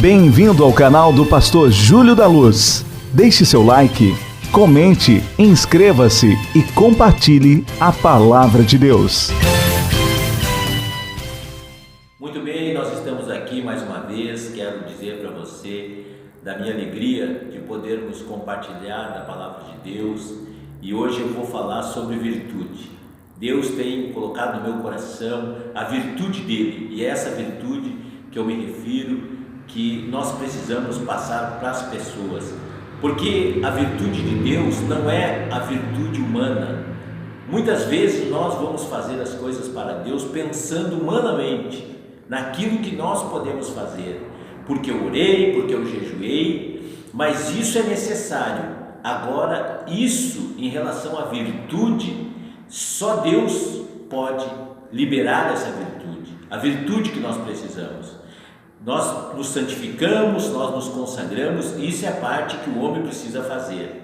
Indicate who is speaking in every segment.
Speaker 1: Bem-vindo ao canal do Pastor Júlio da Luz. Deixe seu like, comente, inscreva-se e compartilhe a Palavra de Deus.
Speaker 2: Muito bem, nós estamos aqui mais uma vez. Quero dizer para você da minha alegria de podermos compartilhar da Palavra de Deus. E hoje eu vou falar sobre virtude. Deus tem colocado no meu coração a virtude dele, e é essa virtude que eu me refiro, que nós precisamos passar para as pessoas, porque a virtude de Deus não é a virtude humana. Muitas vezes nós vamos fazer as coisas para Deus pensando humanamente naquilo que nós podemos fazer, porque eu orei, porque eu jejuei, mas isso é necessário. Agora, isso em relação à virtude, só Deus pode liberar essa virtude, a virtude que nós precisamos. Nós nos santificamos, nós nos consagramos, isso é a parte que o homem precisa fazer.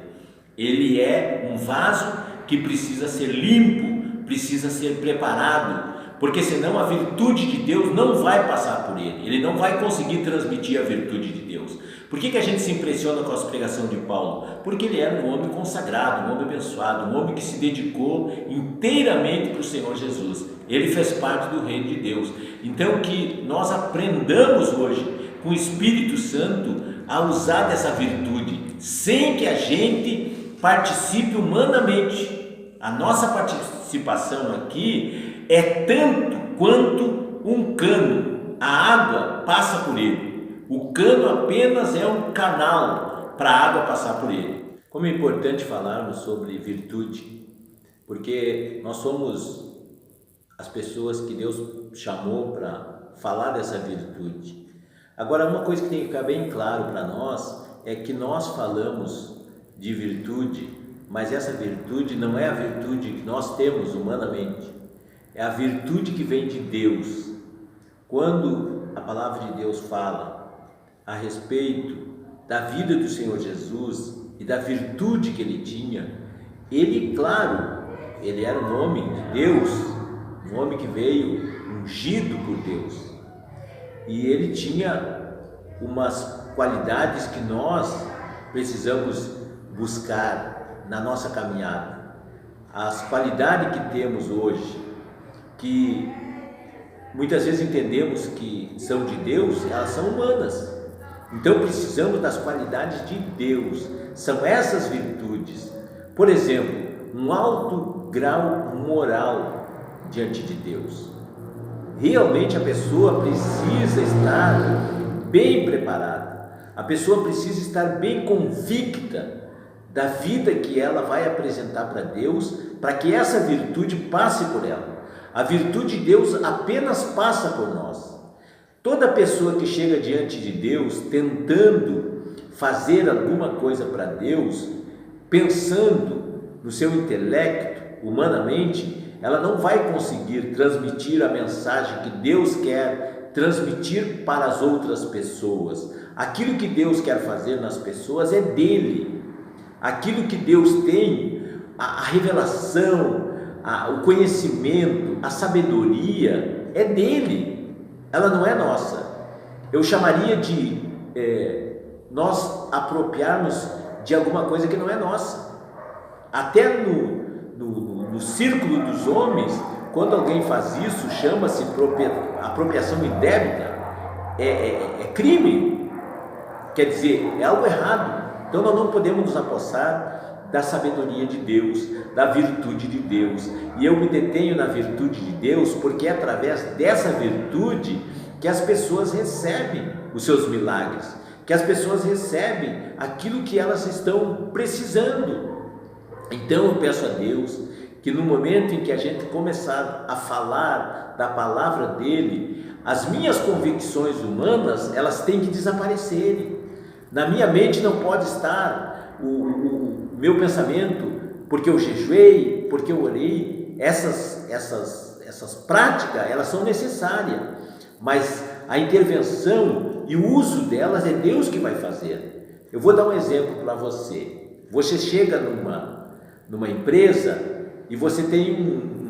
Speaker 2: Ele é um vaso que precisa ser limpo, precisa ser preparado, porque senão a virtude de Deus não vai passar por ele, ele não vai conseguir transmitir a virtude de Deus. Por que a gente se impressiona com a pregação de Paulo? Porque ele era um homem consagrado, um homem abençoado, um homem que se dedicou inteiramente para o Senhor Jesus. Ele fez parte do reino de Deus. Então que nós aprendamos hoje com o Espírito Santo a usar dessa virtude, sem que a gente participe humanamente. A nossa participação aqui é tanto quanto um cano, a água passa por ele. O cano apenas é um canal para a água passar por ele. Como é importante falarmos sobre virtude, porque nós somos as pessoas que Deus chamou para falar dessa virtude. Agora, uma coisa que tem que ficar bem claro para nós é que nós falamos de virtude, mas essa virtude não é a virtude que nós temos humanamente, é a virtude que vem de Deus. Quando a palavra de Deus fala a respeito da vida do Senhor Jesus e da virtude que ele tinha, ele, claro, ele era um homem de Deus, um homem que veio ungido por Deus, e ele tinha umas qualidades que nós precisamos buscar na nossa caminhada. As qualidades que temos hoje, que muitas vezes entendemos que são de Deus, elas são humanas. Então precisamos das qualidades de Deus, são essas virtudes. Por exemplo, um alto grau moral diante de Deus. Realmente a pessoa precisa estar bem preparada, a pessoa precisa estar bem convicta da vida que ela vai apresentar para Deus, para que essa virtude passe por ela. A virtude de Deus apenas passa por nós. Toda pessoa que chega diante de Deus tentando fazer alguma coisa para Deus, pensando no seu intelecto, humanamente, ela não vai conseguir transmitir a mensagem que Deus quer transmitir para as outras pessoas. Aquilo que Deus quer fazer nas pessoas é dele. Aquilo que Deus tem, a revelação, o conhecimento, a sabedoria é dele. Ela não é nossa. Eu chamaria de nós apropriarmos de alguma coisa que não é nossa. Até no círculo dos homens, quando alguém faz isso, chama-se apropriação indébita, é crime, quer dizer, é algo errado. Então nós não podemos nos apossar da sabedoria de Deus, da virtude de Deus. E eu me detenho na virtude de Deus, porque é através dessa virtude que as pessoas recebem os seus milagres, que as pessoas recebem aquilo que elas estão precisando. Então eu peço a Deus que no momento em que a gente começar a falar da palavra dele, as minhas convicções humanas, elas têm que desaparecerem. Na minha mente não pode estar o meu pensamento, porque eu jejuei, porque eu orei. Essas práticas, elas são necessárias, mas a intervenção e o uso delas é Deus que vai fazer. Eu vou dar um exemplo para você. Você chega numa empresa e você tem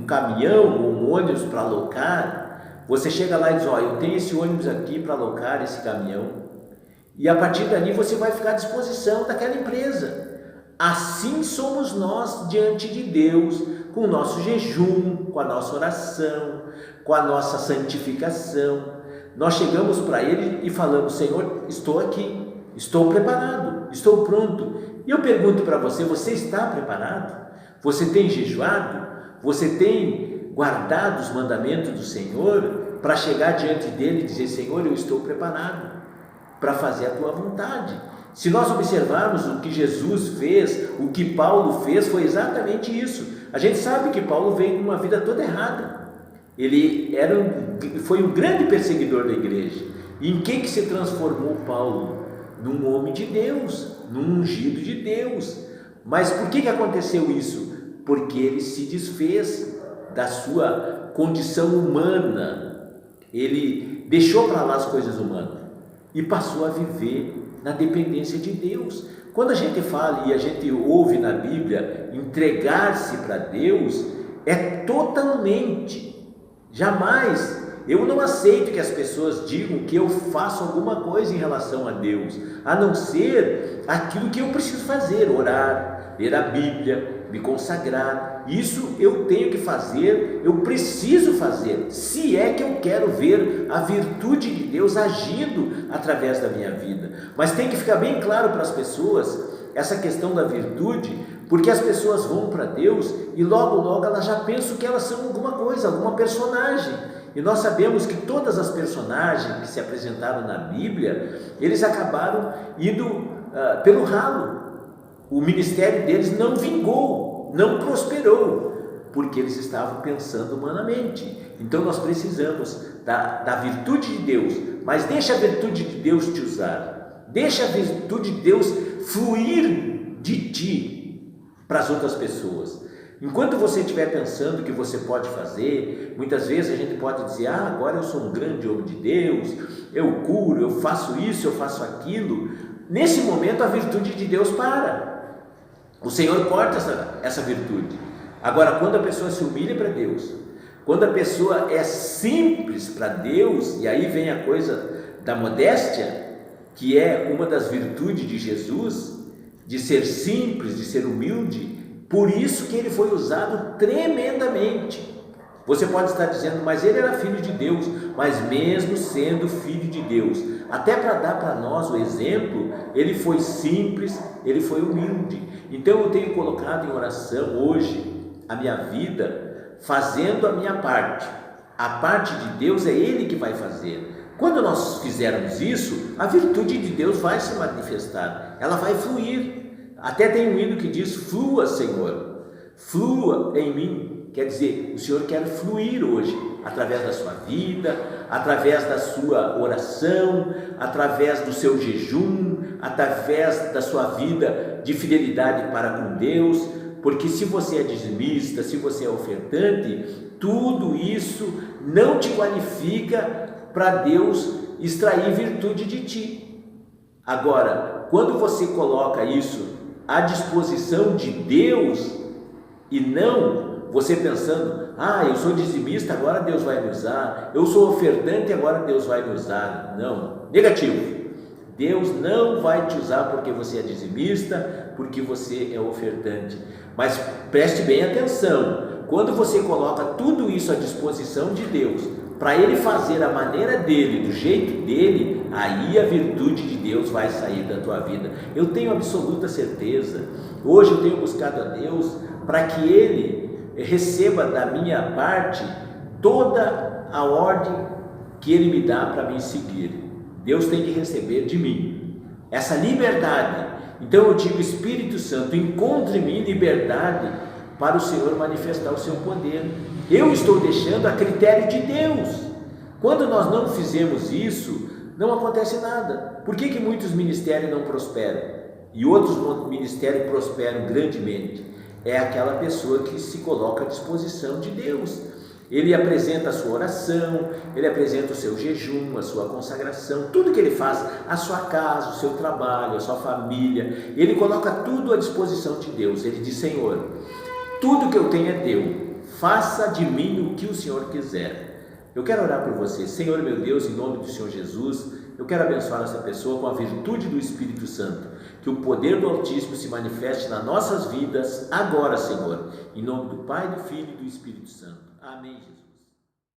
Speaker 2: um caminhão ou um ônibus para alocar. Você chega lá e diz: eu tenho esse ônibus aqui para alocar esse caminhão. e a partir dali você vai ficar à disposição daquela empresa. Assim somos nós diante de Deus, com o nosso jejum, com a nossa oração, com a nossa santificação. Nós chegamos para Ele e falamos: Senhor, estou aqui, estou preparado, estou pronto. E eu pergunto para você: você está preparado? Você tem jejuado? Você tem guardado os mandamentos do Senhor para chegar diante dele e dizer: Senhor, eu estou preparado para fazer a tua vontade? Se nós observarmos o que Jesus fez, o que Paulo fez, foi exatamente isso. A gente sabe que Paulo veio de uma vida toda errada. Ele foi um grande perseguidor da igreja. E em que se transformou Paulo? Num homem de Deus, num ungido de Deus. Mas por que aconteceu isso? Porque ele se desfez da sua condição humana. Ele deixou para lá as coisas humanas e passou a viver na dependência de Deus. Quando a gente fala e a gente ouve na Bíblia entregar-se para Deus, é totalmente. Jamais, eu não aceito que as pessoas digam que eu faço alguma coisa em relação a Deus, a não ser aquilo que eu preciso fazer: orar, ler a Bíblia, me consagrar. Isso eu tenho que fazer, eu preciso fazer, se é que eu quero ver a virtude de Deus agindo através da minha vida. Mas tem que ficar bem claro para as pessoas essa questão da virtude, porque as pessoas vão para Deus e logo elas já pensam que elas são alguma coisa, alguma personagem. E nós sabemos que todas as personagens que se apresentaram na Bíblia, eles acabaram indo pelo ralo. O ministério deles não vingou, não prosperou, porque eles estavam pensando humanamente. Então nós precisamos da virtude de Deus, mas deixa a virtude de Deus te usar, deixa a virtude de Deus fluir de ti para as outras pessoas. Enquanto você estiver pensando que você pode fazer, muitas vezes a gente pode dizer: agora eu sou um grande homem de Deus, eu curo, eu faço isso, eu faço aquilo. Nesse momento a virtude de Deus para. O Senhor corta essa virtude. Agora, quando a pessoa se humilha para Deus, quando a pessoa é simples para Deus, e aí vem a coisa da modéstia, que é uma das virtudes de Jesus, de ser simples, de ser humilde. Por isso que ele foi usado tremendamente. Você pode estar dizendo: mas ele era filho de Deus. Mas mesmo sendo filho de Deus, até para dar para nós o exemplo, ele foi simples, ele foi humilde. Então eu tenho colocado em oração hoje a minha vida, fazendo a minha parte. A parte de Deus é Ele que vai fazer. Quando nós fizermos isso, a virtude de Deus vai se manifestar, ela vai fluir. Até tem um hino que diz: flua, Senhor, flua em mim. Quer dizer, o Senhor quer fluir hoje, através da sua vida, através da sua oração, através do seu jejum, através da sua vida de fidelidade para com Deus. Porque se você é dizimista, se você é ofertante, tudo isso não te qualifica para Deus extrair virtude de ti. Agora, quando você coloca isso à disposição de Deus, e não você pensando: eu sou dizimista, agora Deus vai me usar, eu sou ofertante, agora Deus vai me usar. Não, negativo. Deus não vai te usar porque você é dizimista, porque você é ofertante. Mas preste bem atenção: quando você coloca tudo isso à disposição de Deus, para Ele fazer a maneira dele, do jeito dele, aí a virtude de Deus vai sair da tua vida. Eu tenho absoluta certeza. Hoje eu tenho buscado a Deus para que Ele receba da minha parte toda a ordem que Ele me dá para me seguir. Deus tem que receber de mim essa liberdade. Então eu digo: Espírito Santo, encontre em mim liberdade para o Senhor manifestar o seu poder. Eu estou deixando a critério de Deus. Quando nós não fizemos isso, não acontece nada. Por que muitos ministérios não prosperam e outros ministérios prosperam grandemente? É aquela pessoa que se coloca à disposição de Deus. Ele apresenta a sua oração, ele apresenta o seu jejum, a sua consagração, tudo que ele faz, a sua casa, o seu trabalho, a sua família, ele coloca tudo à disposição de Deus. Ele diz: Senhor, tudo que eu tenho é teu, faça de mim o que o Senhor quiser. Eu quero orar por você. Senhor meu Deus, em nome do Senhor Jesus, Eu quero abençoar essa pessoa com a virtude do Espírito Santo, que o poder do Altíssimo se manifeste nas nossas vidas agora, Senhor, em nome do Pai, do Filho e do Espírito Santo. Amém, Jesus.